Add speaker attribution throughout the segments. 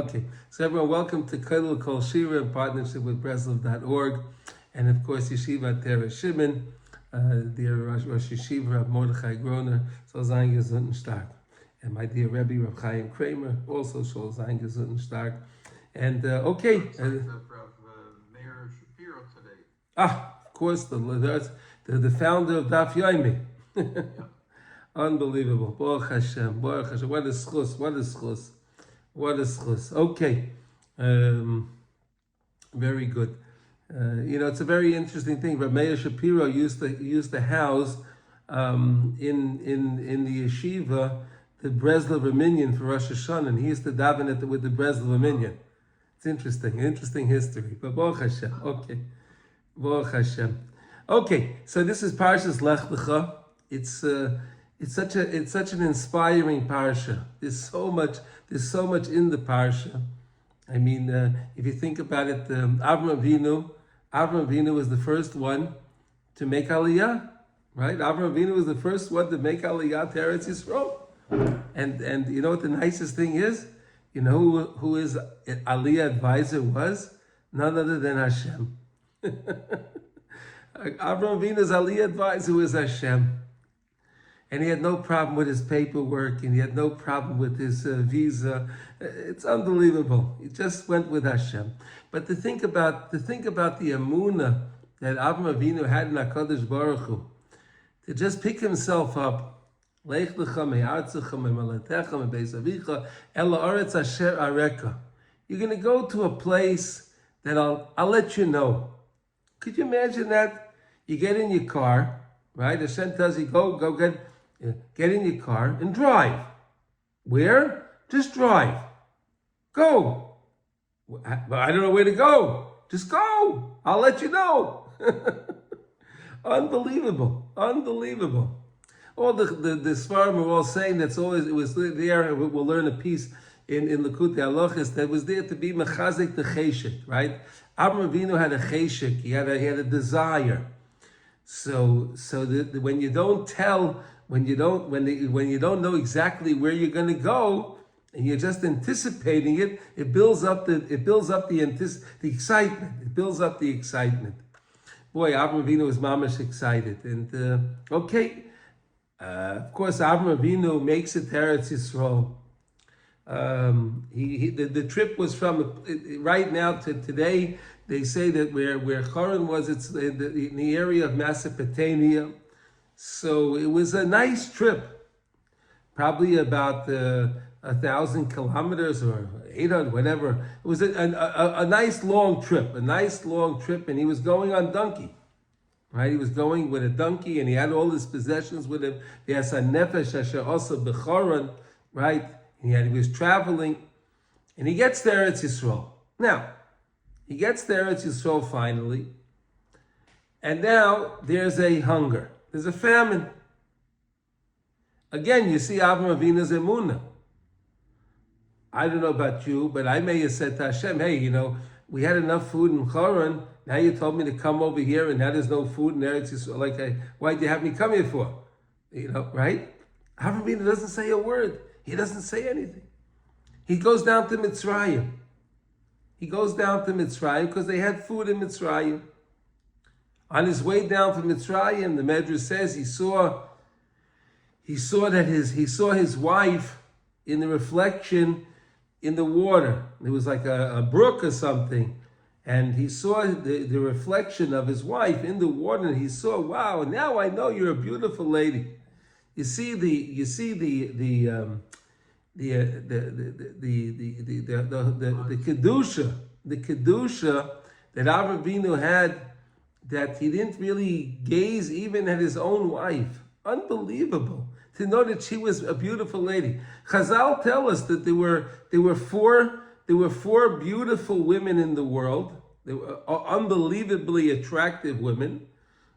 Speaker 1: Okay, so everyone, welcome to Kodel Kol Shira in partnership with Breslov.org, and of course Yeshiva Terra Shimon, dear Rosh Yeshiva Rav Mordechai Groner, so sein gesund und stark, and my dear Rebbe Rav Chaim Kramer, also so sein gesund und stark, and okay.
Speaker 2: Mayor Shapiro today.
Speaker 1: Of course, the founder of Daf Yomi. Unbelievable. Baruch Hashem, Baruch Hashem. What a schus, what a schus. What a schus. Okay. Very good. It's a very interesting thing. But Mayor Shapiro used to house in the yeshiva the Breslov Minyan for Rosh Hashanah, and he used to daven with the Breslov Minyan. It's interesting history. But Baruch Hashem. Okay. Baruch Hashem. Okay, so this is Parshat Lech Lecha. It's such an inspiring parsha. There's so much in the parsha. I mean, if you think about it, Avraham Avinu was the first one to make Aliyah, right? Avraham Avinu was the first one to make Aliyah to Eretz Yisrael. And you know what the nicest thing is? You know who his Aliyah advisor was? None other than Hashem. Avraham Avinu's Aliyah advisor was Hashem. And he had no problem with his paperwork, and he had no problem with his visa. It's unbelievable. He just went with Hashem. But to think about the Emunah that Avraham Avinu had in HaKadosh Baruch Hu, to just pick himself up, Lech Lecha me'artzecha me'malatecha me'beis avicha el ha'aretz asher areka. You're going to go to a place that I'll let you know. Could you imagine that? You get in your car, right? Hashem tells you, go get in your car and drive. Where? Just drive. Go. But I don't know where to go. Just go. I'll let you know. Unbelievable. All the Sfarim are all saying it was there. We'll learn a piece in Likutei Halachos that was there to be mechazek the cheshek, right? Avraham Avinu had a cheshek. He had a desire. So when you don't know exactly where you're going to go, and you're just anticipating it, it builds up the excitement. It builds up the excitement. Boy, Avraham Avinu was mamash excited, and of course, Avraham Avinu makes it to Eretz Yisrael. The trip was from right now to today. They say that where Choron was, it's in the area of Mesopotamia. So it was a nice trip, probably about 1,000 kilometers or 800, whatever. It was a nice long trip, and he was going on donkey, right? He was going with a donkey, and he had all his possessions with him. He has a nefesh asher asa b'choron, right? He was traveling, and he gets there at Yisrael. Now, he gets there at Yisrael finally, and now there's a hunger. There's a famine. Again, you see Avraham Avinu's Emunah. I don't know about you, but I may have said to Hashem, hey, we had enough food in Choron. Now you told me to come over here, and now there's no food in Eretz Yisrael. Why'd you have me come here for? Right? Avraham Avinu doesn't say a word. He doesn't say anything. He goes down to Mitzrayim. Because they had food in Mitzrayim. On his way down from Mitzrayim, the Medrash says he saw his wife in the reflection in the water. It was like a brook or something, and he saw the reflection of his wife in the water, and he saw, wow, now I know you're a beautiful lady. You see the kedusha that Avraham Avinu had, that he didn't really gaze even at his own wife. Unbelievable to know that she was a beautiful lady. Chazal tell us that there were four beautiful women in the world. They were unbelievably attractive women.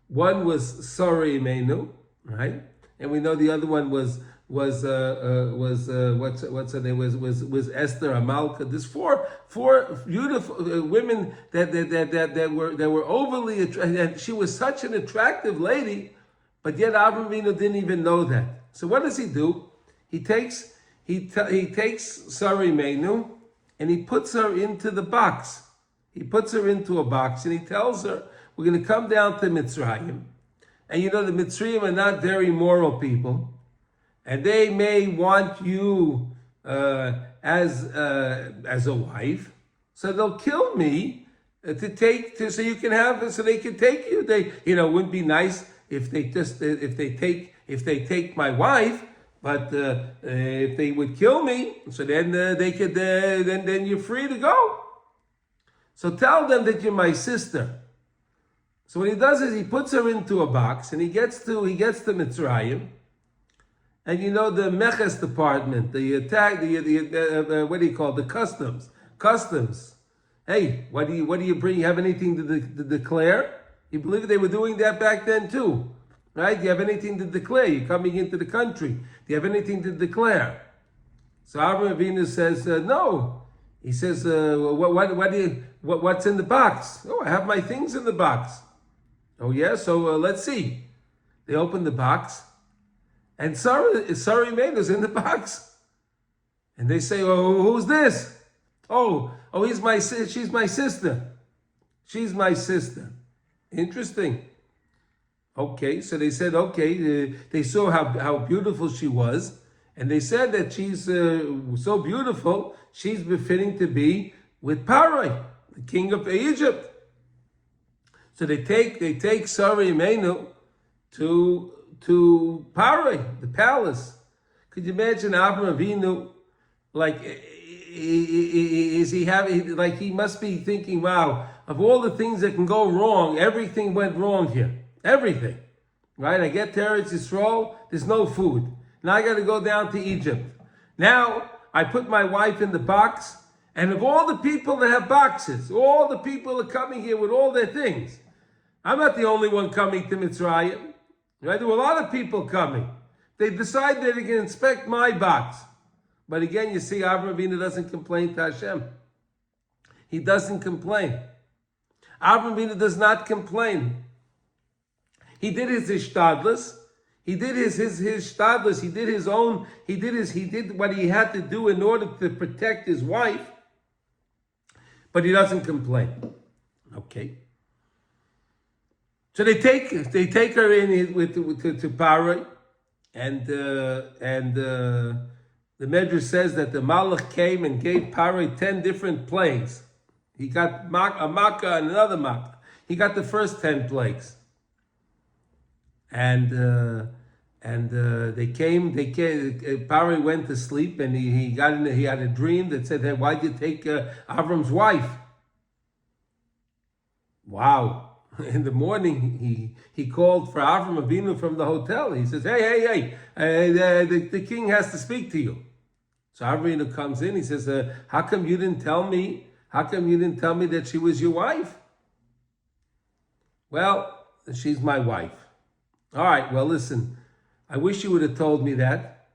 Speaker 1: One was Sheleimah, right? And we know the other one was what's her name, was Esther, Amalka. There's four beautiful women that were overly attractive, and she was such an attractive lady, but yet Avraham Avinu didn't even know that. So what does he do? He takes Sheleimah, and he puts her into the box. He puts her into a box, and he tells her, we're going to come down to Mitzrayim. And you know, the Mitzrayim are not very moral people. And they may want you as a wife. So they'll kill me so you can so they can take you. It wouldn't be nice if they take my wife, but if they would kill me, so then they could then you're free to go. So tell them that you're my sister. So what he does is he puts her into a box, and he gets to Mitzrayim, and the Meches department, what do you call it? The customs. Hey, what do you bring? You have anything to declare? You believe they were doing that back then too, right? Do you have anything to declare? You're coming into the country. Do you have anything to declare? So Avraham Avinu says, no. He says, what's in the box? Oh, I have my things in the box. Oh yeah, so let's see. They open the box, and Sheleimah is in the box, and they say, "Oh, who's this? Oh, she's my sister. She's my sister." Interesting. Okay, so they said, they saw how beautiful she was, and they said that she's so beautiful, she's befitting to be with Paro, the king of Egypt. So they take Sheleimah to Paro, the palace. Could you imagine Avraham Avinu? He must be thinking, wow, of all the things that can go wrong, everything went wrong here. Everything. Right? I get to Eretz Yisrael, there's no food. Now I got to go down to Egypt. Now I put my wife in the box, and of all the people that have boxes, all the people are coming here with all their things. I'm not the only one coming to Mitzrayim. Right? There were a lot of people coming. They decide that they can inspect my box. But again, you see, Avraham Avinu doesn't complain to Hashem. He doesn't complain. Avraham Avinu does not complain. He did his ishtadlus. He did his shtadlus. He did what he had to do in order to protect his wife. But he doesn't complain. Okay. So they take her in to Paro, and the Medrash says that the Malach came and gave Paro 10 different plagues. He got a Makkah and another Makkah. He got the first 10 plagues. And Paro went to sleep, and he had a dream that said, "Hey, why'd you take Avram's wife?" Wow. In the morning, he called for Avraham Avinu from the hotel. He says, hey, the king has to speak to you. So Avraham Avinu comes in. He says, how come you didn't tell me? How come you didn't tell me that she was your wife? Well, she's my wife. All right, well, listen, I wish you would have told me that,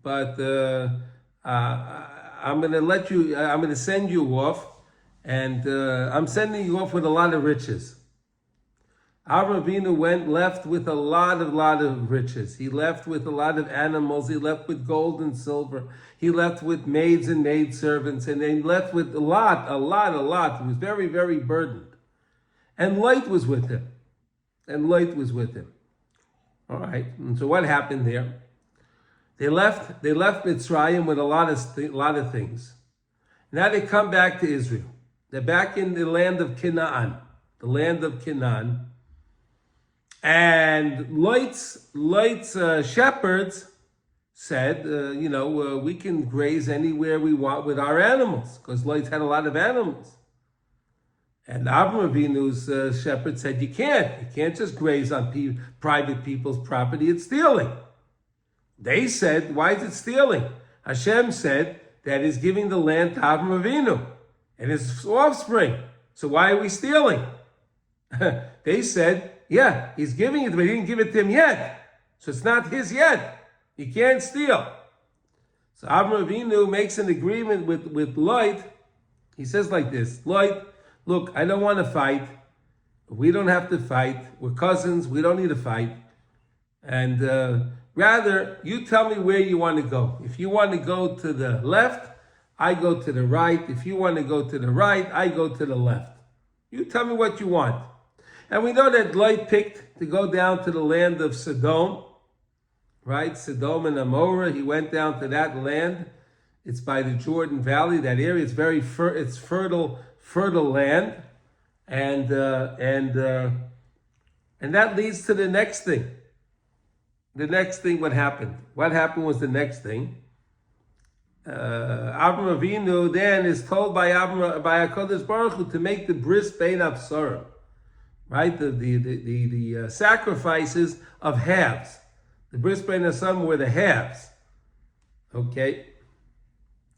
Speaker 1: but I'm going to send you off, and I'm sending you off with a lot of riches. Avraham Avinu left with a lot of riches. He left with a lot of animals. He left with gold and silver. He left with maids and maidservants, and he left with a lot. He was very, very burdened. And light was with him. All right. And so what happened there? They left Mitzrayim with a lot of things. Now they come back to Israel. They're back in the land of Canaan. And Lot's shepherds said, we can graze anywhere we want with our animals, because Lot had a lot of animals. And Avraham Avinu's shepherd said, you can't just graze on private people's property, it's stealing. They said, why is it stealing? Hashem said that he's giving the land to Avraham Avinu and his offspring. So why are we stealing? They said, yeah, he's giving it, but he didn't give it to him yet. So it's not his yet. He can't steal. So Avraham Avinu makes an agreement with Lot. He says like this, Lot, look, I don't want to fight. We don't have to fight. We're cousins. We don't need to fight. And rather, you tell me where you want to go. If you want to go to the left, I go to the right. If you want to go to the right, I go to the left. You tell me what you want. And we know that Lot picked to go down to the land of Sodom, right? Sodom and Amorah. He went down to that land. It's by the Jordan Valley, that area. It's very it's fertile land. And that leads to the next thing. The next thing, what happened? What happened was the next thing. Avraham Avinu then is told by HaKadosh Baruch Hu to make the bris bein absarim, right? The sacrifices of halves. The bris bein absarim were the halves. Okay,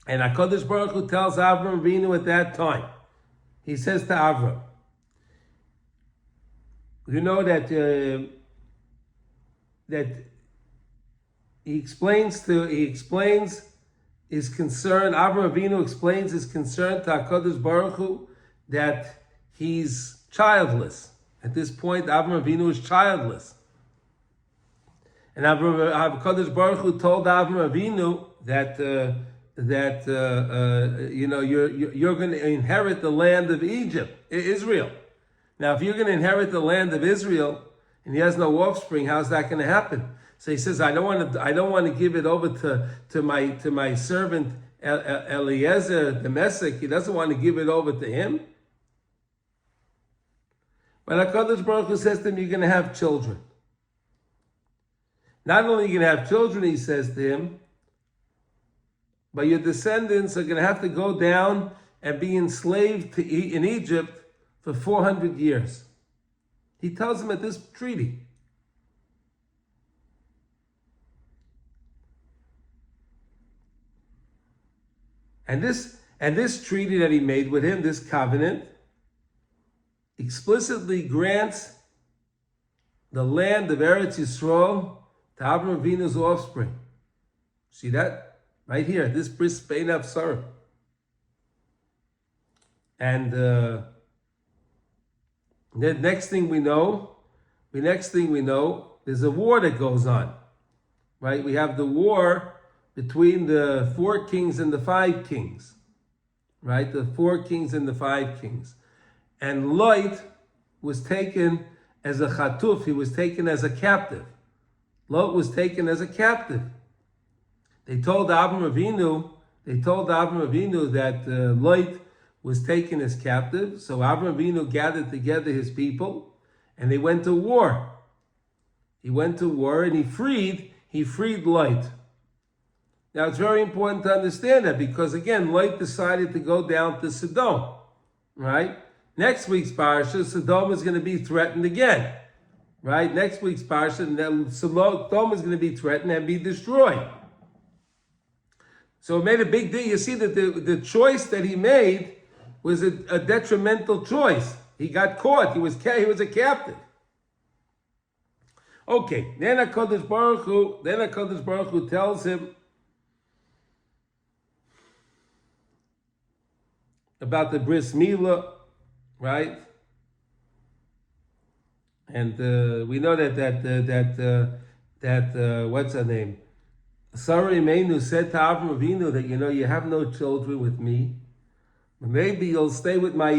Speaker 1: and HaKadosh Baruch Hu tells Avraham Avinu at that time. He says to Avraham, you know that he explains his concern. Avraham Avinu explains his concern to HaKadosh Baruch Hu that he's childless. At this point, Avraham Avinu is childless. And HaKadosh Baruch Hu told Avraham Avinu that you're going to inherit the land of Israel. Now, if you're going to inherit the land of Israel and he has no offspring, how's that going to happen? So he says, I don't want to give it over to my servant Eliezer the Messick. He doesn't want to give it over to him. But HaKadosh Baruch Hu says to him, you're going to have children. Not only are you going to have children, he says to him, but your descendants are going to have to go down and be enslaved in Egypt for 400 years. He tells him at this treaty. And this treaty that he made with him, this covenant, explicitly grants the land of Eretz Yisrael to Avraham Avinu's offspring. See that? Right here, this bris bein absarim. And the next thing we know, there's a war that goes on. Right? We have the war between the 4 kings and the 5 kings. Right? The 4 kings and the 5 kings. And Lot was taken as a chatuf. He was taken as a captive. Lot was taken as a captive. They told Avraham Avinu that Lot was taken as captive. So Avraham Avinu gathered together his people and they went to war. He went to war and he freed Lot. Now it's very important to understand that because again, Lot decided to go down to Sodom, right? Next week's parsha, Sodom is going to be threatened again, right? Next week's parsha, Sodom is going to be threatened and be destroyed. So it made a big deal. You see that the choice that he made was a detrimental choice. He got caught. He was a captive. Okay. Then HaKadosh Baruch Hu tells him about the bris milah, right? And we know that what's her name? Sarah Imenu said to Avraham Avinu that, you have no children with me. Maybe you'll stay with my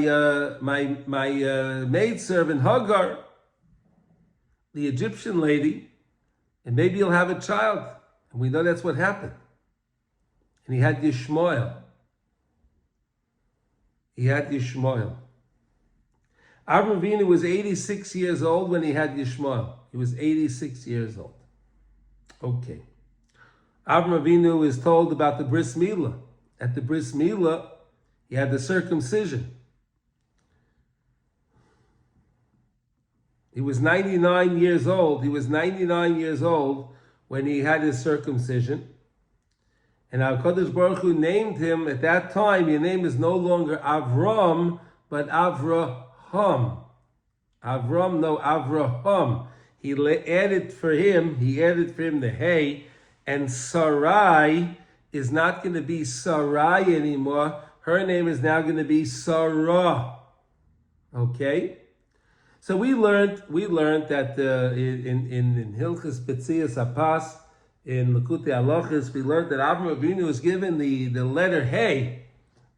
Speaker 1: maidservant Hagar, the Egyptian lady, and maybe you'll have a child. And we know that's what happened. And he had Yishmael. Avraham Avinu was 86 years old when he had Yishmael. He was 86 years old. Okay. Avraham Avinu is told about the bris milah. At the bris milah, he had the circumcision. He was 99 years old. When he had his circumcision. And HaKadosh Baruch Hu named him at that time. Your name is no longer Avram, but Avraham. Avraham. He added for him the hey. And Sarai is not going to be Sarai anymore. Her name is now going to be Sarah. Okay? So we learned that in Hilchas Betzias Apas, in Likutei Halachos, we learned that Avraham Avinu was given the letter Hey,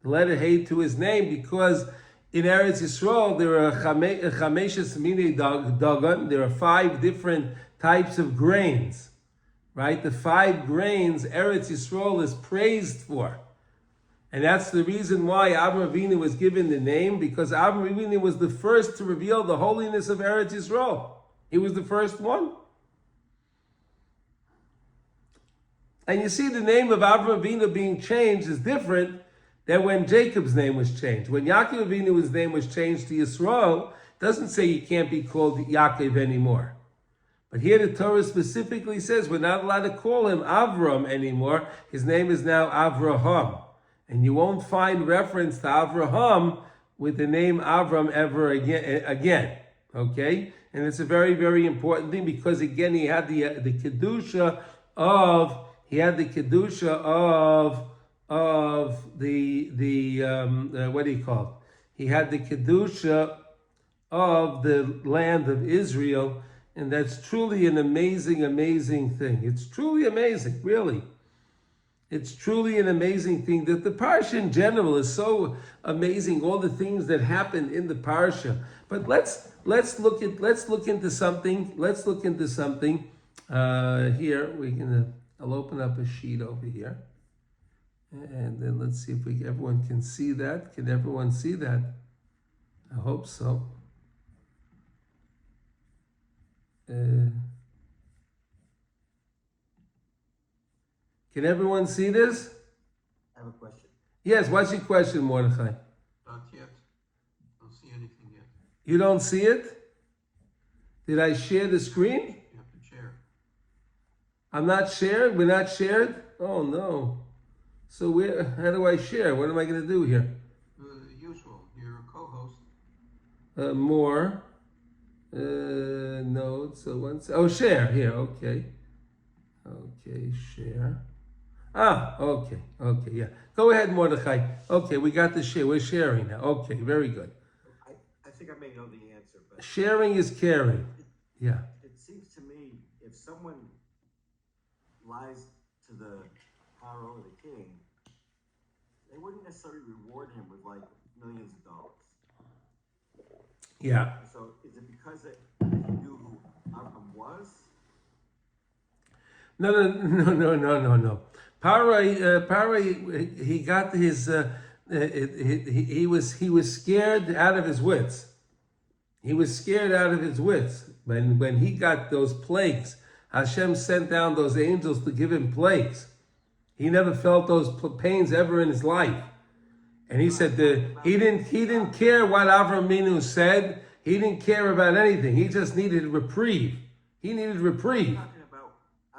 Speaker 1: to his name, because in Eretz Yisrael there are chameshes mine dagan. There are 5 different types of grains, right? The 5 grains Eretz Yisrael is praised for, and that's the reason why Avraham Avinu was given the name, because Avraham Avinu was the first to reveal the holiness of Eretz Yisrael. He was the first one. And you see, the name of Avraham Avinu being changed is different than when Jacob's name was changed. When Yaakov Avinu's name was changed to Yisrael, it doesn't say you can't be called Yaakov anymore. But here the Torah specifically says we're not allowed to call him Avram anymore. His name is now Avraham. And you won't find reference to Avraham with the name Avram ever again. Okay? And it's a very, very important thing, because again he had the kedusha of what do you call it? He had the kedusha of the land of Israel, and that's truly an amazing, amazing thing. It's truly amazing, really. It's truly an amazing thing that the parsha in general is so amazing. All the things that happen in the parsha. But let's look into something. Here I'll open up a sheet over here, and then let's see if everyone can see that. Can everyone see that? I hope so. Can everyone see this?
Speaker 3: I have a question.
Speaker 1: Yes, what's your question, Mordechai?
Speaker 2: Not yet. Don't see anything yet.
Speaker 1: You don't see it? Did I share the screen?
Speaker 2: You have to share.
Speaker 1: I'm not shared? We're not shared? Oh no. So how do I share? What am I going to do here?
Speaker 2: Usual. You're a co-host.
Speaker 1: More. No, so once. Oh, share. Here, okay. Okay, share. Okay, yeah. Go ahead, Mordechai. Okay, we got the share. We're sharing now. Okay, very good.
Speaker 3: I think I may know the answer, but
Speaker 1: Sharing is caring. Yeah.
Speaker 3: it seems to me if someone lies to the Pharaoh or the king, they wouldn't necessarily reward him with like millions of dollars.
Speaker 1: Yeah.
Speaker 3: So is it because they knew who Avraham was?
Speaker 1: No. Paro, he got his. He was scared out of his wits. He was scared out of his wits when he got those plagues. Hashem sent down those angels to give him plagues. He never felt those pains ever in his life, and he said that he didn't care what Avraham Avinu said. He didn't care about anything. He just needed reprieve. He needed reprieve.
Speaker 3: I'm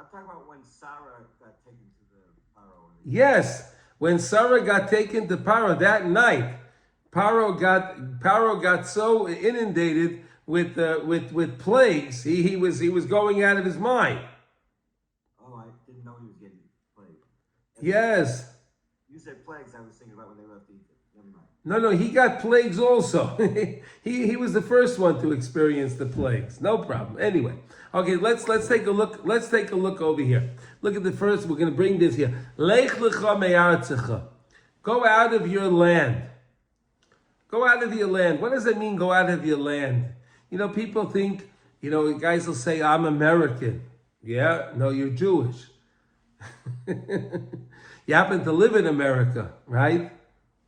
Speaker 3: talking about when Sarah got taken to the Pharaoh.
Speaker 1: Yes, when Sarah got taken to Paro that night, Paro got so inundated with plagues, he was going out of his mind.
Speaker 3: Oh, I didn't know he was getting plagued.
Speaker 1: Yes.
Speaker 3: You said plagues, I was thinking about when they left Egypt. Never mind.
Speaker 1: No, he got plagues also. he was the first one to experience the plagues. No problem. Anyway, okay, let's take a look. Let's take a look over here. Look at the first. We're going to bring this here. Lech Lecha me'artzecha. Go out of your land. Go out of your land. What does that mean? Go out of your land. You know, people think. You know, guys will say, "I'm American." Yeah, no, you're Jewish. You happen to live in America, right?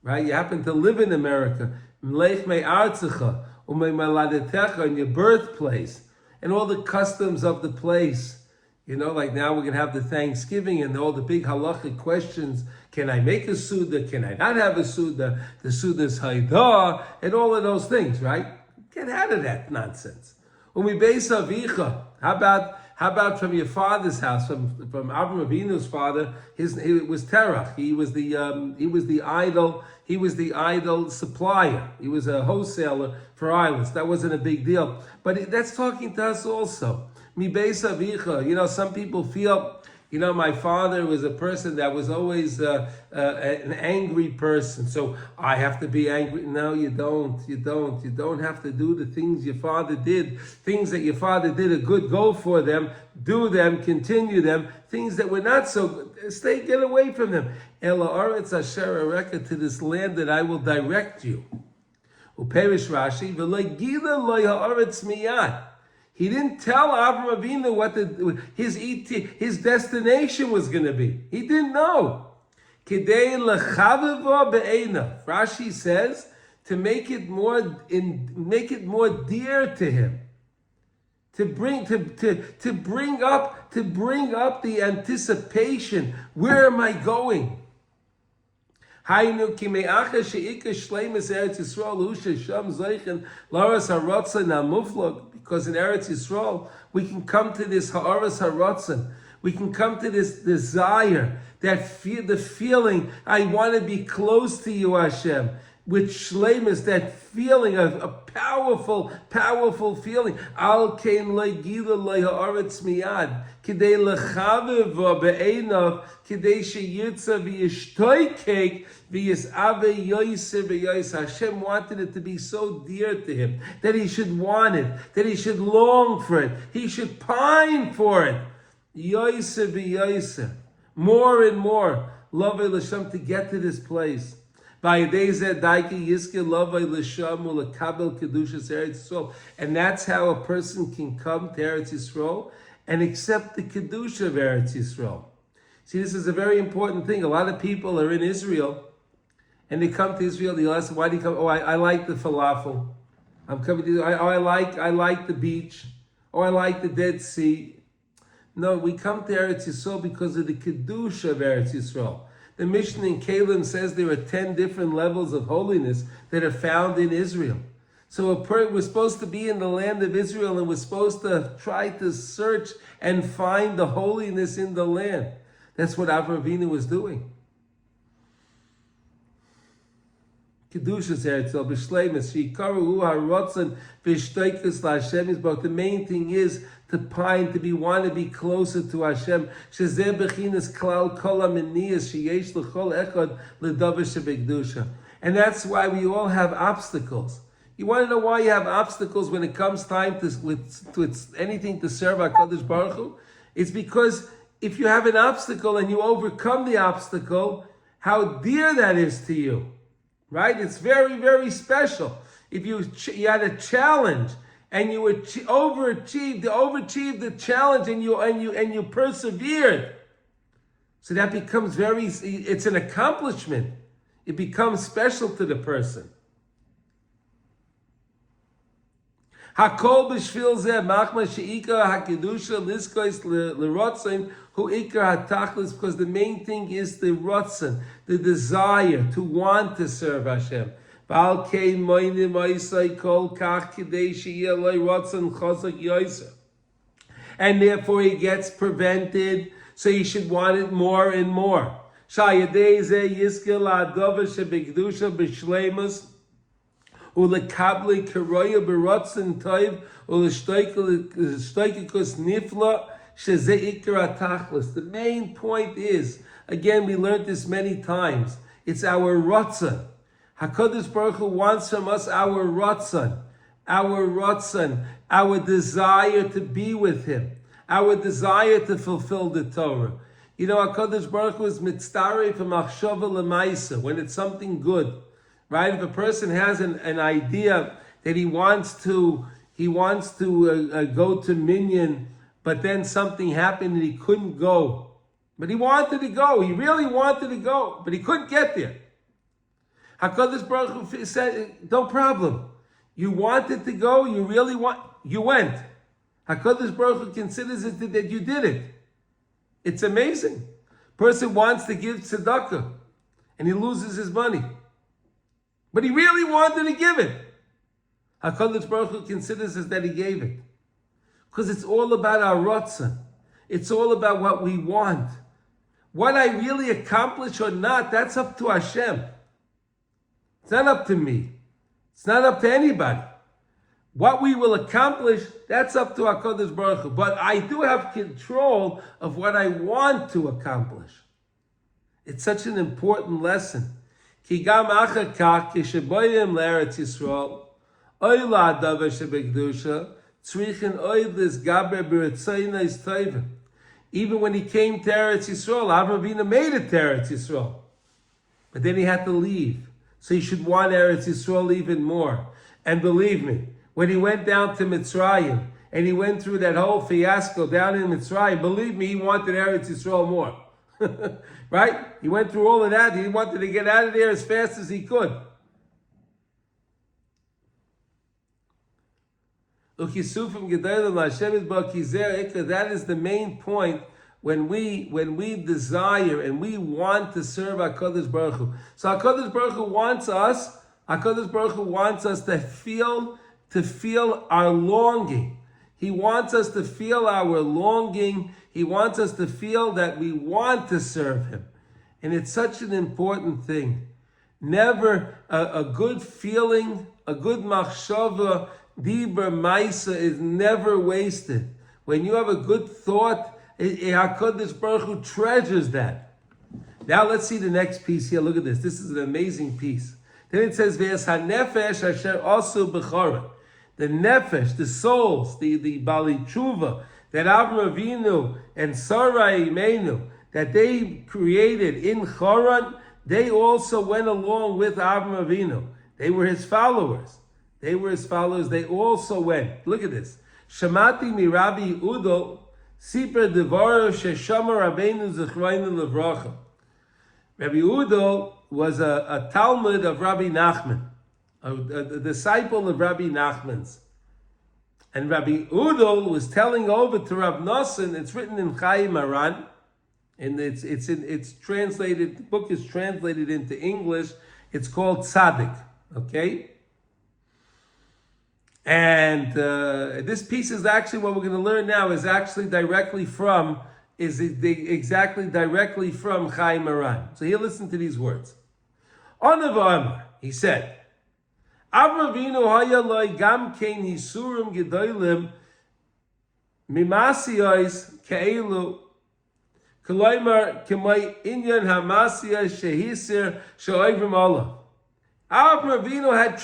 Speaker 1: Right? You happen to live in America. Lech me'artzecha u'me'maladetecha, in your birthplace, and all the customs of the place. You know, like now we're going to have the Thanksgiving and all the big halachic questions. Can I make a Suda? Can I not have a Suda? The Suda's Haidah, and all of those things, right? Get out of that nonsense. Umi beis avicha. How about from your father's house, from Avraham Avinu's father? It was Terach. He was the idol supplier. He was a wholesaler for idols. That wasn't a big deal. But that's talking to us also. Mi beis avicha. You know, some people feel, My father was a person that was always an angry person, so I have to be angry. No, you don't. You don't have to do the things your father did. Things that your father did a good, go for them, do them, continue them. Things that were not so good, get away from them. Ela aretz asher areka, to this land that I will direct you. Uperish Rashi, v'lo gila lo haaretz miyad. He didn't tell Avraham Avinu what his destination was going to be. He didn't know. Kidei lechavivo be'einav. Rashi says to make it more dear to him. To bring up the anticipation. Where am I going? Hainu kimeacha sheika shleimus Eretz Yisrael hu shesham zeichen laras haratzon hamuflog. Because in Eretz Yisrael, we can come to this ha'aras haratzon. We can come to this desire, the feeling, I want to be close to you, Hashem. With shleimus, that feeling of a powerful feeling. Al kein le'gila le'ha'aretz miyad. Kidei lechaviv be'einav. Kidei sheyitza v'yishtoikek v'yisave yoyse v'yoyse. Hashem wanted it to be so dear to him that he should want it, that he should long for it, he should pine for it. Yoyse v'yoyse. More and more. Love Hashem to get to this place. And that's how a person can come to Eretz Yisrael and accept the Kedusha of Eretz Yisrael. See, this is a very important thing. A lot of people are in Israel and they come to Israel. They'll ask, why do you come? Oh, I like the falafel. I'm coming to I like the beach. Oh, I like the Dead Sea. No, we come to Eretz Yisrael because of the Kedusha of Eretz Yisrael. The Mishnah in Kalim says there are 10 different levels of holiness that are found in Israel. So we're supposed to be in the land of Israel and we're supposed to try to search and find the holiness in the land. That's what Avraham Avinu was doing. Kedushas Eretz Yisrael, b'shleimus, sheikaru hu haratzon v'shtoikus la'Hashem yisbarach. The main thing is to pine, want to be closer to Hashem. Shezeh bechinas klal kol ha'meniyas sheyesh l'chol echad l'davar shebekdusha. And that's why we all have obstacles. You want to know why you have obstacles when it comes time to anything to serve HaKadosh Baruch Hu? It's because if you have an obstacle and you overcome the obstacle, how dear that is to you. Right? It's very, very special. If you had a challenge and you overachieved the challenge and you persevered, so that becomes it's an accomplishment. It becomes special to the person. Hakol b'shvil zeh machma she'ikar hakedusha liskois l'rotzen hu ikar hatachlis, because the main thing is the rotzen, the desire to want to serve Hashem. Ba'al kein moinim oisai kol kach kidei she'yeh loy rotzen chazak yoyser. And therefore he gets prevented, so you should want it more and more. Sha'yadei zeh yizkel ha'adova shebekdusha b'shleimus ulekabli karoya berotzen toiv uleshtoikikus nifla shezeh ikar hatachlis. The main point is, again, we learned this many times, it's our rotzen. HaKadosh Baruch Hu wants from us our rotzen, our desire to be with Him, our desire to fulfill the Torah. HaKadosh Baruch Hu is mitzdarei from machshava lemaisa, when it's something good. Right? If a person has an idea that he wants to go to Minyan, but then something happened and he couldn't go. But he wanted to go. He really wanted to go, but he couldn't get there. HaKadosh Baruch Hu said, no problem. You wanted to go, you went. HaKadosh Baruch Hu considers it that you did it. It's amazing. Person wants to give tzedakah and he loses his money. But he really wanted to give it. HaKadosh Baruch Hu considers us that he gave it. Because it's all about our rotzah. It's all about what we want. What I really accomplish or not, that's up to Hashem. It's not up to me. It's not up to anybody. What we will accomplish, that's up to HaKadosh Baruch Hu. But I do have control of what I want to accomplish. It's such an important lesson. Ki gam achar kach kishaboyim le'eretz Yisrael, oy la'adavar shebekdusha, tzrichen oy l'sgaber b'retzonos tovim. Even when he came to Eretz Yisrael, Avraham Avinu made it to Eretz Yisrael. But then he had to leave. So he should want Eretz Yisrael even more. And believe me, when he went down to Mitzrayim, and he went through that whole fiasco down in Mitzrayim, believe me, he wanted Eretz Yisrael more. Right? He went through all of that. He wanted to get out of there as fast as he could. That is the main point when we desire and we want to serve HaKadosh Baruch Hu. So HaKadosh Baruch Hu wants us to feel our longing. He wants us to feel our longing. He wants us to feel that we want to serve Him. And it's such an important thing. Never a good feeling, a good machshava, Dibur Maisa is never wasted. When you have a good thought, HaKadosh Baruch Hu treasures that. Now let's see the next piece here. Look at this. This is an amazing piece. Then it says, V'es ha-nefesh asher asu b'chora. The nefesh, the souls, the Bali Tshuva, that Avraham Avinu and Sarai Imenu, that they created in Choran, they also went along with Avraham Avinu. They were his followers. They also went. Look at this. Shamati mi Rabbi Udo, Sipra Deborah Sheshama Rabbeinu Zechroinu Levracha. Rabbi Udo was a Talmud of Rabbi Nachman, a disciple of Rabbi Nachman's. And Rabbi Udo was telling over to Rav Nosson, it's written in Chai Maran, and it's translated, the book is translated into English, it's called Tzaddik, okay? And this piece is actually, what we're going to learn now is actually directly from Chai Maran. So here, listen to these words. Onav he said, Avraham Avinu haya loy gam kein hisurim gedolim mimasiyos ke'elu k'loymar k'may inyan hamasiyos shehisir she'oivrim Allah. Avraham Avinu had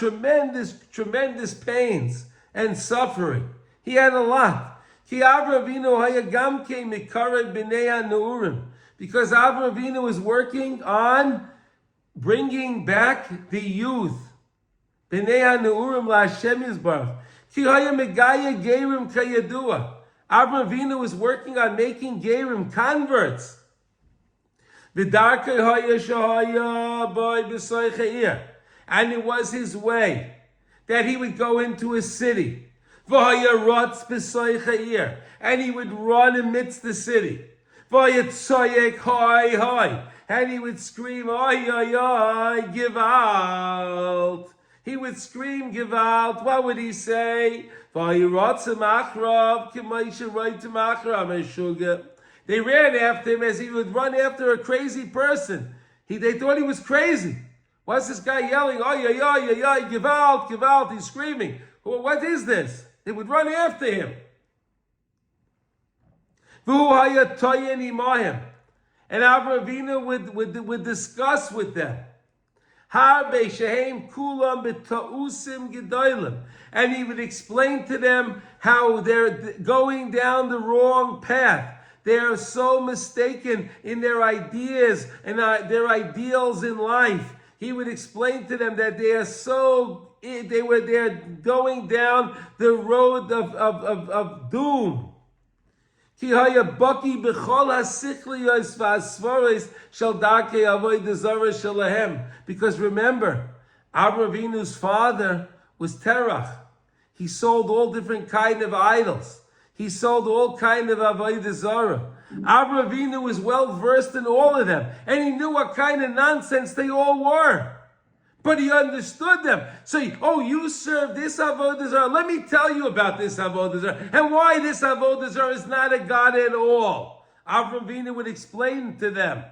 Speaker 1: tremendous pains and suffering. He had a lot. Ki Avraham Avinu haya gam kein mikared b'nei ha'neurim, because Avraham Avinu was working on bringing back the youth. B'nei ha'neurim la'Hashem Yisbarach. Ki haya megaya gerim kayadua. Avraham Avinu was working on making gerim, converts. V'darkei haya shahaya b'ay b'soy cha'ir. And it was his way that he would go into a city. V'haya rotz b'soy cha'ir. And he would run amidst the city. V'haya tzoyek hoi hoi. And he would scream, oi, oi, oi, give out. He would scream, give out. What would he say? They ran after him as he would run after a crazy person. They thought he was crazy. What's this guy yelling? Oh, yeah, give out, give out. He's screaming. What is this? They would run after him. And Avraham Avinu would discuss with them. And he would explain to them how they're going down the wrong path. They are so mistaken in their ideas and their ideals in life. He would explain to them that they're going down the road of doom. Because remember, Avraham Avinu's father was Terach. He sold all different kind of idols. He sold all kind of avodah zarah. Avraham Avinu was well versed in all of them, and he knew what kind of nonsense they all were. But he understood them. So, you serve this avodah zarah. Let me tell you about this avodah zarah and why this avodah zarah is not a god at all. Avraham Avinu would explain to them.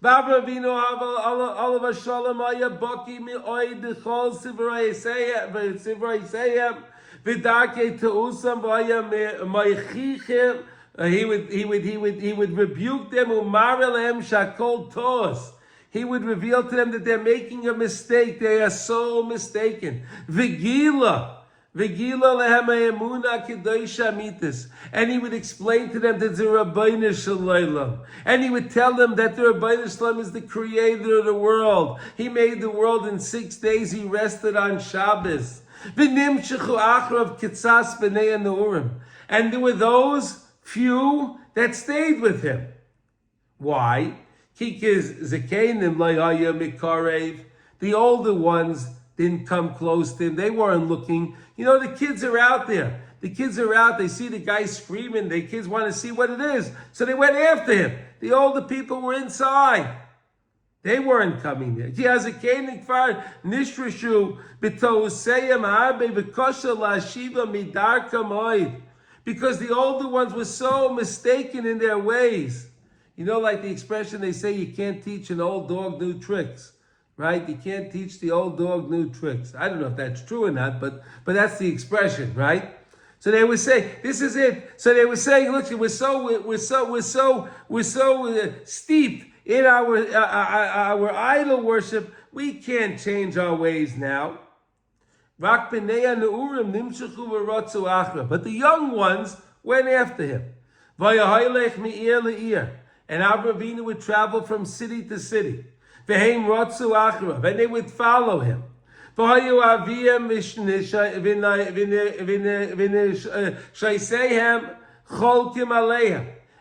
Speaker 1: V'Avraham Avinu alav hashalom haya baki mi'oid d'chol sivrei Yisayim v'darkei te'usam v'haya meichichem. He would rebuke them. Umar lehem shakol tos. He would reveal to them that they're making a mistake. They are so mistaken. V'gila lehem Emunah kedosha mitis. And he would explain to them that the Rabbeinu Sheleimah. And he would tell them that the Rabbeinu Sheleimah is the creator of the world. He made the world in 6 days. He rested on Shabbos. V'nimshechu achrav kitzas b'nei Neurim. And there were those few that stayed with him. Why? The older ones didn't come close to him. They weren't looking. You know, the kids are out there. The kids are out. They see the guy screaming. The kids want to see what it is. So they went after him. The older people were inside. They weren't coming there. Because the older ones were so mistaken in their ways. You know, like the expression they say, you can't teach an old dog new tricks, right? You can't teach the old dog new tricks. I don't know if that's true or not, but that's the expression, right? So they would say, this is it. So they were saying, look, we're so steeped in our idol worship, we can't change our ways now. But the young ones went after him. And Avraham would travel from city to city. And they would follow him.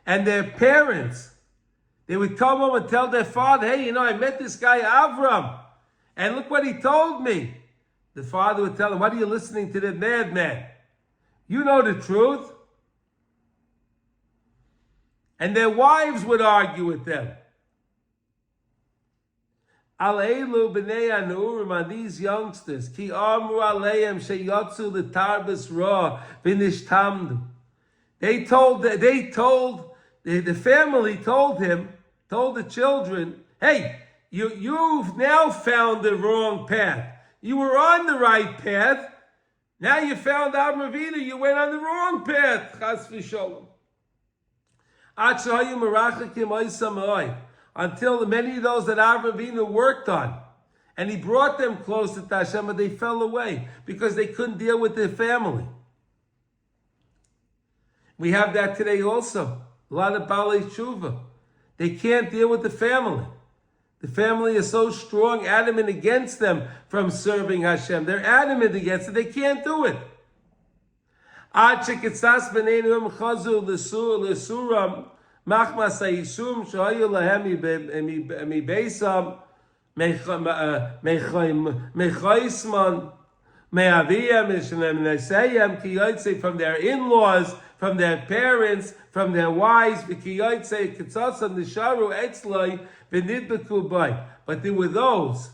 Speaker 1: And their parents, they would come home and tell their father, hey, you know, I met this guy Avraham, and look what he told me. The father would tell him, what are you listening to the madman? You know the truth. And their wives would argue with them. Al elu b'nei anurim, on these youngsters, ki amru aleim sheyotzu l'tarbas ra v'nishtamdu. The family told the children, hey, you've now found the wrong path. You were on the right path. Now you found Avraham Avinu, you went on the wrong path. Chas v'sholom. Until many of those that Avraham Avinu worked on, and he brought them closer to Hashem, but they fell away because they couldn't deal with their family. We have that today also. A lot of Balei Tshuva. They can't deal with the family. The family is so strong, adamant against them from serving Hashem. They're adamant against it. They can't do it. From their in-laws, from their parents, from their wives. But there were those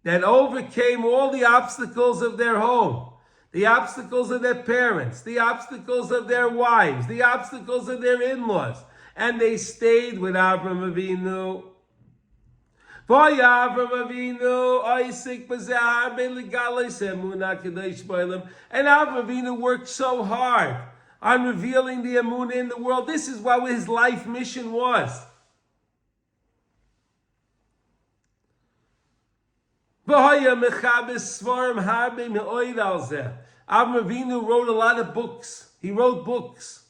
Speaker 1: that overcame all the obstacles of their home, the obstacles of their parents, the obstacles of their wives, the obstacles of their in-laws, and they stayed with Avraham Avinu. And Avraham Avinu worked so hard on revealing the Emunah in the world. This is what his life mission was. Avraham Avinu wrote a lot of books. He wrote books.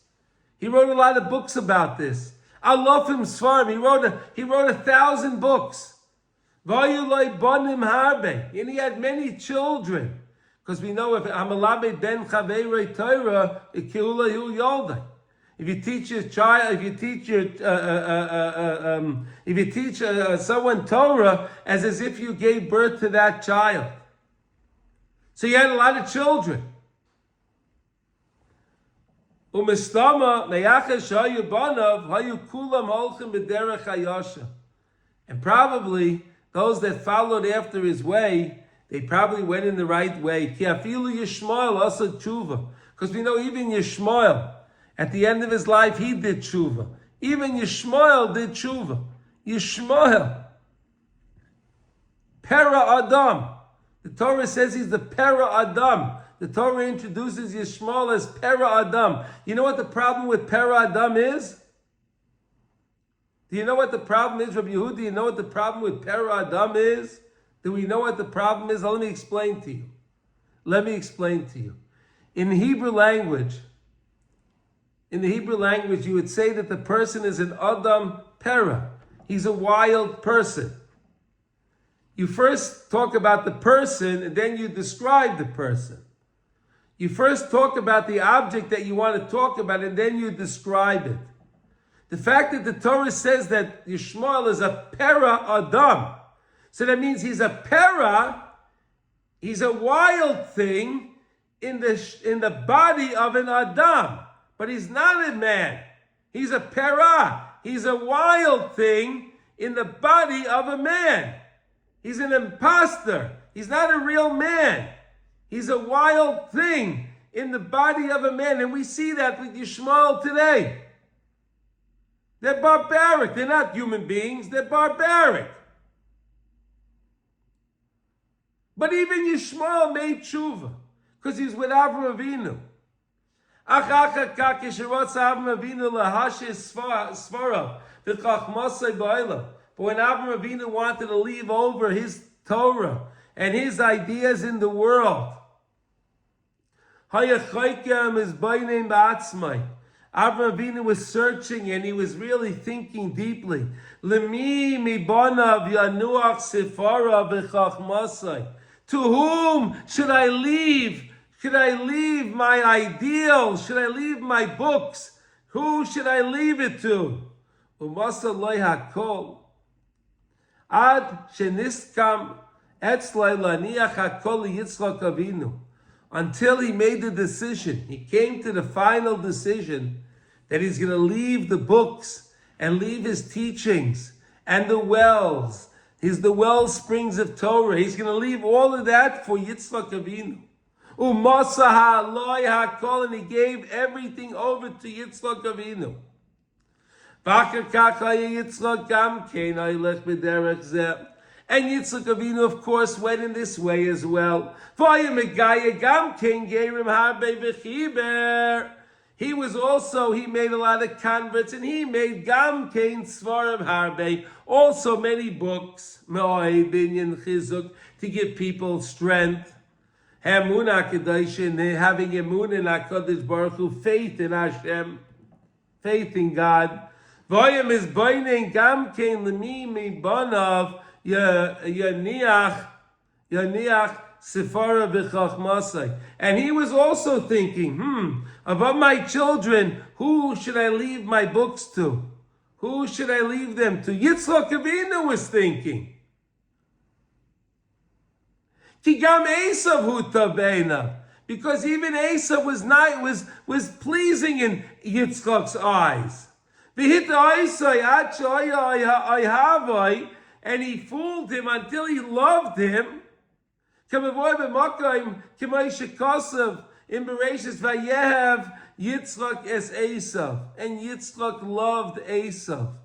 Speaker 1: He wrote a lot of books about this. I love him, Svarim. He wrote 1,000 books. And he had many children. Because we know if Amalabe ben Chaverei Torah, Ikiulahu Yoldai. If you teach your child, if you teach someone Torah, as if you gave birth to that child. So you had a lot of children. And probably those that followed after his way, they probably went in the right way. Because we know even Yishmael, at the end of his life, he did tshuva. Even Yishmael did tshuva. Yishmael. Pera Adam. The Torah says he's the Pera Adam. The Torah introduces Yishmael as Pera Adam. You know what the problem with Pera Adam is? Do you know what the problem is, Rabbi Yehuda? Do you know what the problem with Pera Adam is? Do we know what the problem is? Let me explain to you. Let me explain to you. In the Hebrew language, you would say that the person is an Adam Pera. He's a wild person. You first talk about the person, and then you describe the person. You first talk about the object that you want to talk about, and then you describe it. The fact that the Torah says that Yishmael is a Pera Adam, so that means he's a Pera, he's a wild thing in the body of an Adam, but he's not a man. He's a Pera. He's a wild thing in the body of a man. He's an imposter. He's not a real man. He's a wild thing in the body of a man. And we see that with Yishmael today. They're barbaric. They're not human beings. They're barbaric. But even Yishmael made tshuva because he's with Avraham Avinu. But when Avraham Avinu wanted to leave over his Torah and his ideas in the world, Avraham Avinu was searching and he was really thinking deeply. To whom should I leave? Should I leave my ideals? Should I leave my books? Who should I leave it to? Ad sheniskam etzlai laniach hakol Yitzchak Avinu. Until he made the decision, he came to the final decision that he's going to leave the books and leave his teachings and the wells, the well springs of Torah. He's going to leave all of that for Yitzchak Avinu. Umasa ha'aloi hakol, and he gave everything over to Yitzchak Avinu. And Yitzchak Avinu, of course, went in this way as well. He made a lot of converts, and he made Gam Kein Svarim Harbe, also many books, to give people strength. Emunah Kedosh, having Emunah in HaKadosh Baruch Hu, faith in Hashem, faith in God. Vayim is baining Gam Kein Lemi Mi Banav Yaniach Sefara B'Chachmasai. And he was also thinking, about my children, who should I leave my books to? Who should I leave them to? Yitzchak Avinu was thinking. Kigam Esav hu tabeina, because even Esav was pleasing in Yitzchak's eyes. And he fooled him until he loved him. In Bereshis Vayehav Yitzchak es Esav, and Yitzchak loved Esav.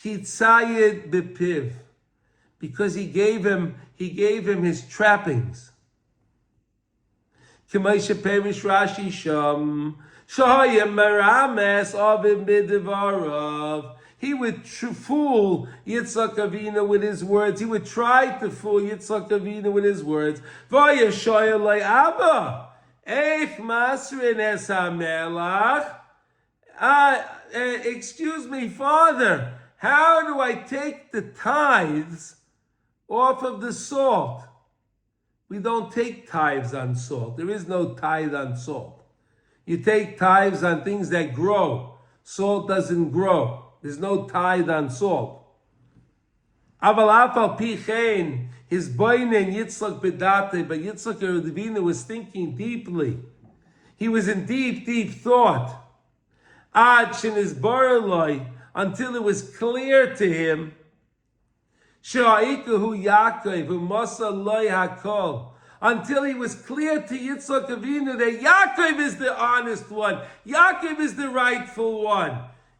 Speaker 1: Kitzayid bepiv, because he gave him his trappings. K'maisha perish Rashi sham shahayim merames avim b'devarav. He would fool Yitzchak Avinu with his words. He would try to fool Yitzchak Avinu with his words. Vayashoya lay Abba, eich masrin es hamelach. Excuse me, Father. How do I take the tithes off of the salt? We don't take tithes on salt. There is no tithe on salt. You take tithes on things that grow. Salt doesn't grow. There's no tithe on salt. Aval afal pichein, his boinen Yitzchak bedate, but Yitzchak Avinu was thinking deeply. He was in deep thought. Ad shenis baraloi, until it was clear to him. Sha'ikahu Yaakov u'masa loy hakol, until he was clear to Yitzchak Avinu that Yaakov is the honest one. Yaakov is the rightful one.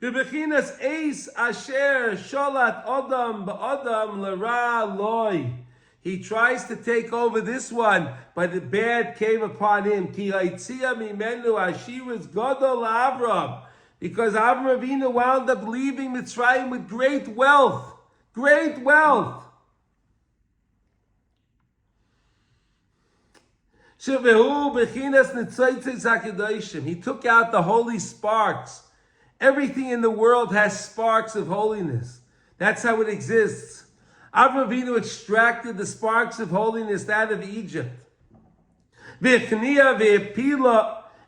Speaker 1: Bebechinas eis asher sholat odam ba'odam l'ra loy. He tries to take over this one, but the bad came upon him. Ki haitzia mimenu ashiras gadol Avraham. Because Avraham Avinu wound up leaving Mitzrayim with great wealth. Great wealth. He took out the holy sparks. Everything in the world has sparks of holiness. That's how it exists. Avraham Avinu extracted the sparks of holiness out of Egypt.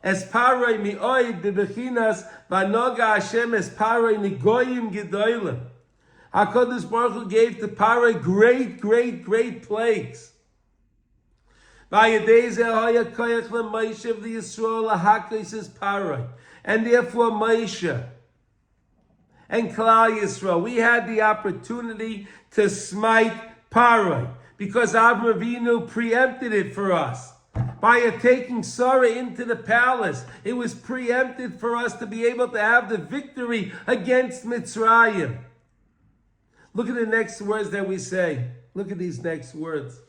Speaker 1: Es paroi mi'oid bebechinas vanoga Hashem es paroi nigoyim gedolim. HaKadosh Baruch Hu gave to Paroi great plagues. Vayedei zeh haya koyach leMoshe v'Yisrael lahakos es Paroi. And therefore Moshe and Klal Yisrael, we had the opportunity to smite Paroi because Avraham Avinu preempted it for us. By taking Sarah into the palace, it was preempted for us to be able to have the victory against Mitzrayim. Look at the next words that we say. Look at these next words.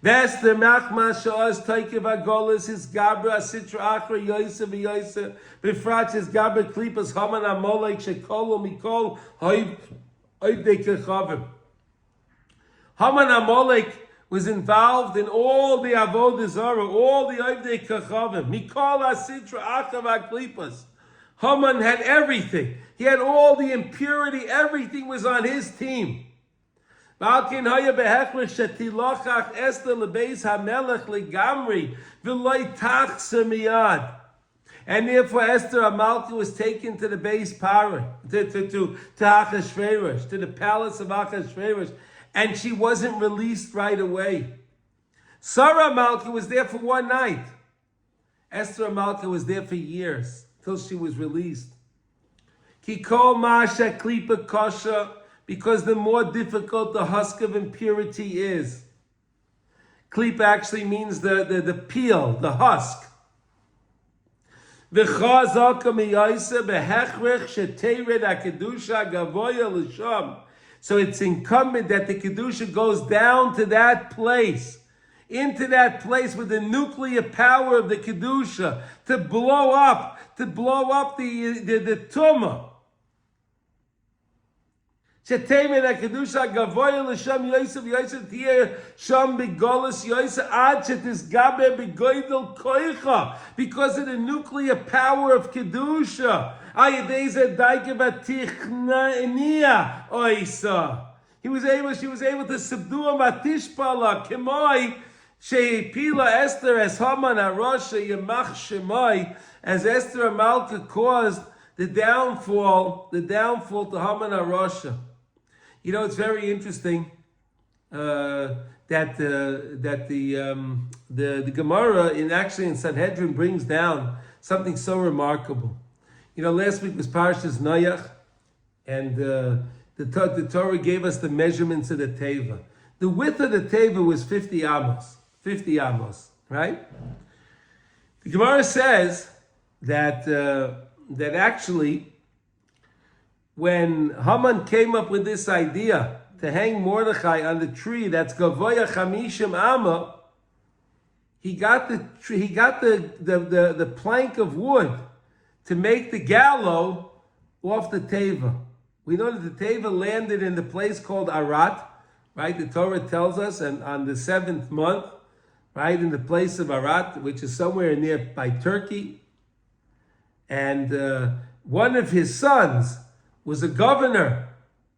Speaker 1: Esther machma sha'az taikev agolis his gabra sitra achra yoyse v'yoyse b'frat his gabra klipas haman amolek shekolo mikol hoiv dekechavim. Haman Amalek was involved in all the avodah zarah, all the Oivdei Kachavim. Mikol Asitra Achav HaKlipas. Haman had everything. He had all the impurity. Everything was on his team. Valkin Haya Behechlech Shetilachach Esther Lebeis HaMelech Legamri V'loi Tach Semiyad. And therefore Esther Amalka was taken to the base Paroi, to Achashverosh, to the palace of Achashverosh. And she wasn't released right away. Sarah Malka was there for one night. Esther Malka was there for years, till she was released. Kikol Masha Klipa Kosha, because the more difficult the husk of impurity is. Klipa actually means the peel, the husk. V'chazaka miyaisa behechrech shetered akedusha gavoya l'sham. So it's incumbent that the Kedusha goes down to that place, into that place with the nuclear power of the Kedusha to blow up the Tumah. Shetemed HaKedusha Gavoya L'Sham Yosef Yosef Tier Sham B'Golos Yosef Ad Shetisgabe B'Goydel Koicha, because of the nuclear power of Kedusha. Ayedeze Daike Batichnia Oisa. She was able to subdue a Matishpala Kemoi Sheipila Esther as Haman Arosha Yemach Shemoi, as Esther Amalka caused the downfall to Haman Arosha. You know, it's very interesting that the Gemara in Sanhedrin brings down something so remarkable. You know, last week was Parshas Noach, and the Torah gave us the measurements of the Teva. The width of the Teva was 50 amos. 50 amos, right? The Gemara says that actually, when Haman came up with this idea to hang Mordechai on the tree that's Gavoya Chamishim Amma, he got the plank of wood to make the gallows off the Teva. We know that the Teva landed in the place called Arat, right? The Torah tells us, and on the 7th month, right, in the place of Arat, which is somewhere near by Turkey. And one of his sons was a governor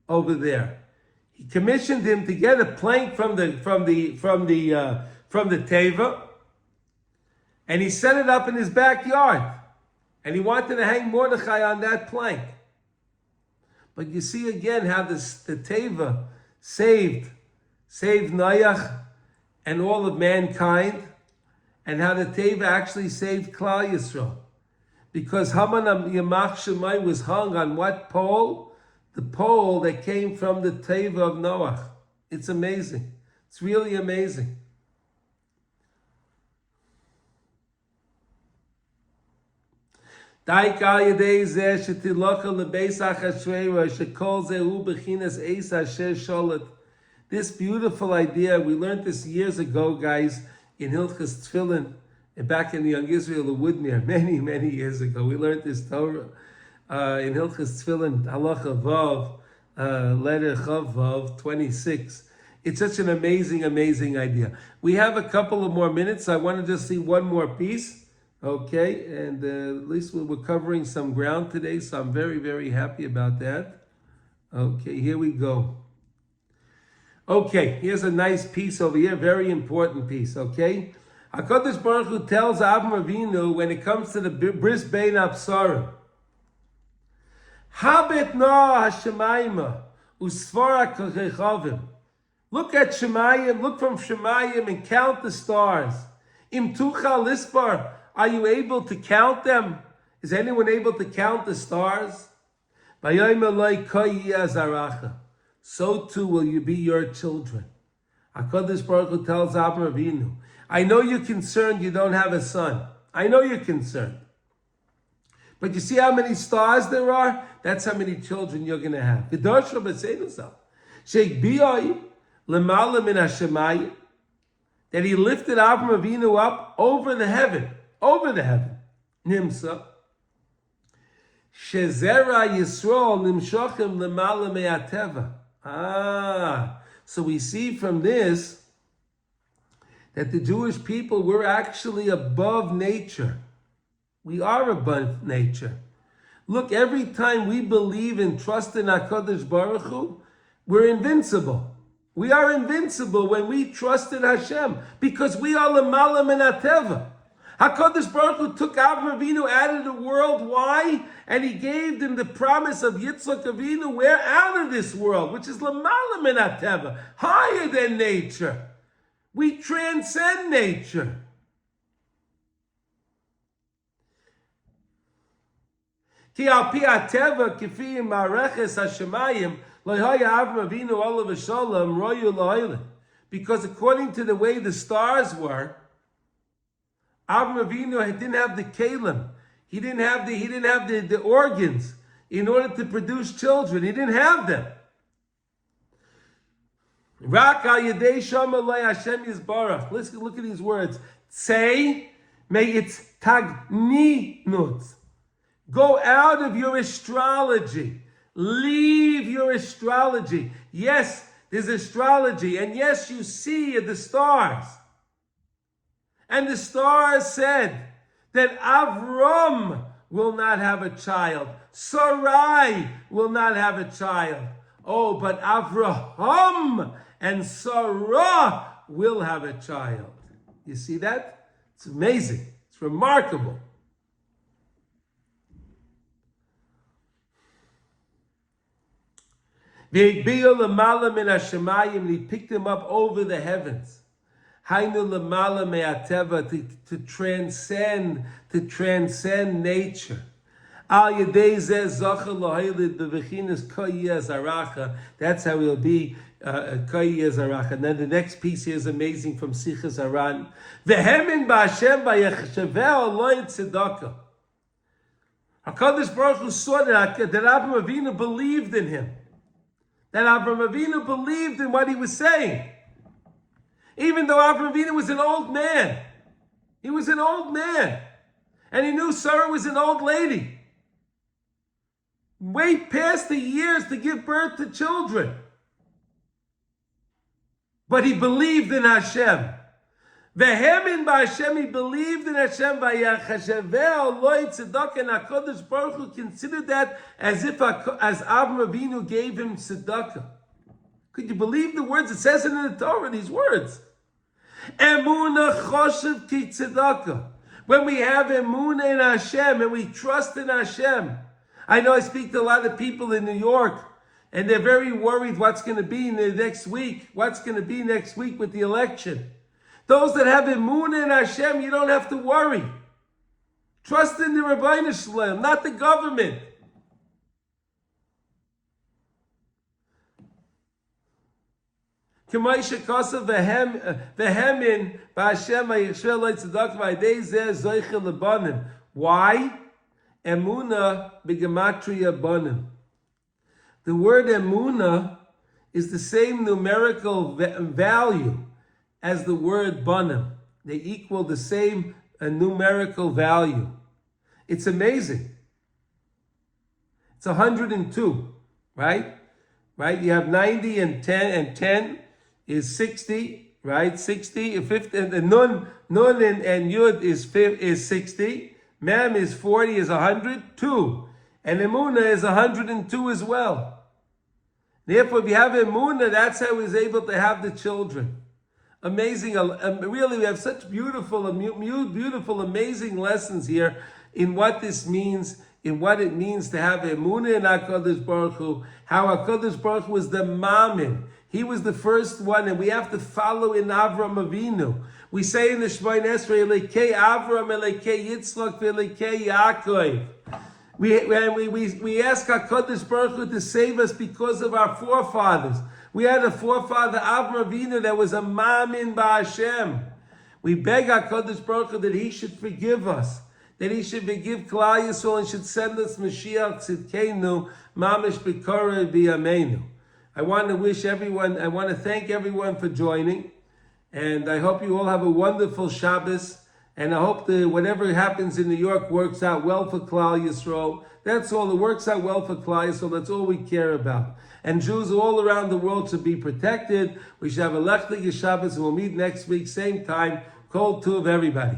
Speaker 1: over there. He commissioned him to get a plank from the Teva, and he set it up in his backyard. And he wanted to hang Mordechai on that plank. But you see again how the Teva saved Noach and all of mankind, and how the Teva actually saved Klal Yisrael. Because Haman Yamach Shemai was hung on what pole? The pole that came from the Teva of Noach. It's amazing. It's really amazing. Daik al yedei zeh shetilocha lebeis Achashverosh shekol zehu bechinas eis asher sholet. This beautiful idea, we learned this years ago, guys, in Hilchas Tefillin, and back in the Young Israel of Woodmere, many, many years ago. We learned this Torah in Hilchas Tefillin, Halacha Vav, letter Chav Vav 26. It's such an amazing, amazing idea. We have a couple of more minutes. I want to just see one more piece. Okay, and at least we're covering some ground today, so I'm very, very happy about that. Okay, here we go. Okay, here's a nice piece over here, very important piece, okay? HaKadosh Baruch Hu tells Avraham Avinu when it comes to the Bris Bein Absarim, Habet na Sheleimah usfara kechavim. Look at Shemayim, look from Shemayim and count the stars. Im tuchal lispar. Are you able to count them? Is anyone able to count the stars? So too will you be your children. HaKadosh Baruch Hu tells Avraham Avinu, I know you're concerned you don't have a son. I know you're concerned. But you see how many stars there are? That's how many children you're going to have. That he lifted Avraham Avinu up over the heaven. Over the heaven. Nimsa. Shezera Yisrael nimshochem lemala me'ateva. So we see from this that the Jewish people were actually above nature. We are above nature. Look, every time we believe and trust in HaKadosh Baruch Hu, we're invincible. We are invincible when we trust in Hashem because we are lemala me'ateva. HaKadosh Baruch Hu took Avraham Avinu out of the world. Why? And he gave them the promise of Yitzchak Avinu. We're out of this world, which is Lamala Min HaTeva, higher than nature. We transcend nature. Ki al pi HaTeva kifi mareches HaShemayim lo haya Avraham Avinu olav v'sholem royu lo'olim. Because according to the way the stars were, Avraham Avinu didn't have the kalim. He didn't have the organs in order to produce children. He didn't have them. Rak al yedei shama lo Hashem yisbarach. Listen, look at these words. Say, may it's tagninut. Go out of your astrology. Leave your astrology. Yes, there's astrology. And yes, you see the stars. And the stars said that Avram will not have a child. Sarai will not have a child. Oh, but Avraham and Sarah will have a child. You see that? It's amazing. It's remarkable. He picked him up over the heavens. To transcend nature. That's how he'll be. And then the next piece here is amazing from Sichas Aran. HaKadosh Baruch Hu saw that Avraham Avinu believed in him. That Avraham Avinu believed in what he was saying. Even though Avraham Avinu was an old man. He was an old man. And he knew Sarah was an old lady. Way past the years to give birth to children. But he believed in Hashem. Vehemin b'Hashem, he believed in Hashem. Vayachasheveh loy tzedakah, and HaKadosh Baruch Hu considered that as Avraham Avinu gave him tzedakah. Could you believe the words? It says it in the Torah, these words. Emunah choshev ki tzedakah. When we have emunah in Hashem and we trust in Hashem. I know I speak to a lot of people in New York and they're very worried what's going to be in the next week. What's going to be next week with the election. Those that have emunah in Hashem, you don't have to worry. Trust in the Rabbeinu Shalom, not the government. Why? Emunah b'gematria bonim. The word Emunah is the same numerical value as the word bonim. They equal the same numerical value. It's amazing. It's 102, right? Right? You have 90 and 10 is 60, right? 60, 50, and Nun and Yud is 60. Mem is 40, is 100, 2. And Emunah is 102 as well. Therefore, if you have Emunah, that's how he was able to have the children. Amazing, really, we have such beautiful, amazing lessons here in what this means, in what it means to have Emunah in HaKadosh Baruch Hu, how HaKadosh Baruch Hu was the Mamin. He was the first one, and we have to follow in Avraham Avinu. We say in the Shemona Esrei, Elekei Avraham, Elekei Yitzchak, Elekei Yaakov. We ask HaKadosh Baruch Hu to save us because of our forefathers. We had a forefather, Avraham Avinu, that was a Mamin Ba'Hashem. We beg HaKadosh Baruch Hu that he should forgive us, that he should forgive Klal Yisrael and should send us Mashiach Tzidkenu, Mamish B'Koreh B'Yameinu. I want to thank everyone for joining, and I hope you all have a wonderful Shabbos, and I hope that whatever happens in New York works out well for Klal Yisrael. That's all. It works out well for Klal Yisrael. That's all we care about. And Jews all around the world should be protected. We should have a Lech Lecha Shabbos, and we'll meet next week, same time. Kol Tuv, everybody.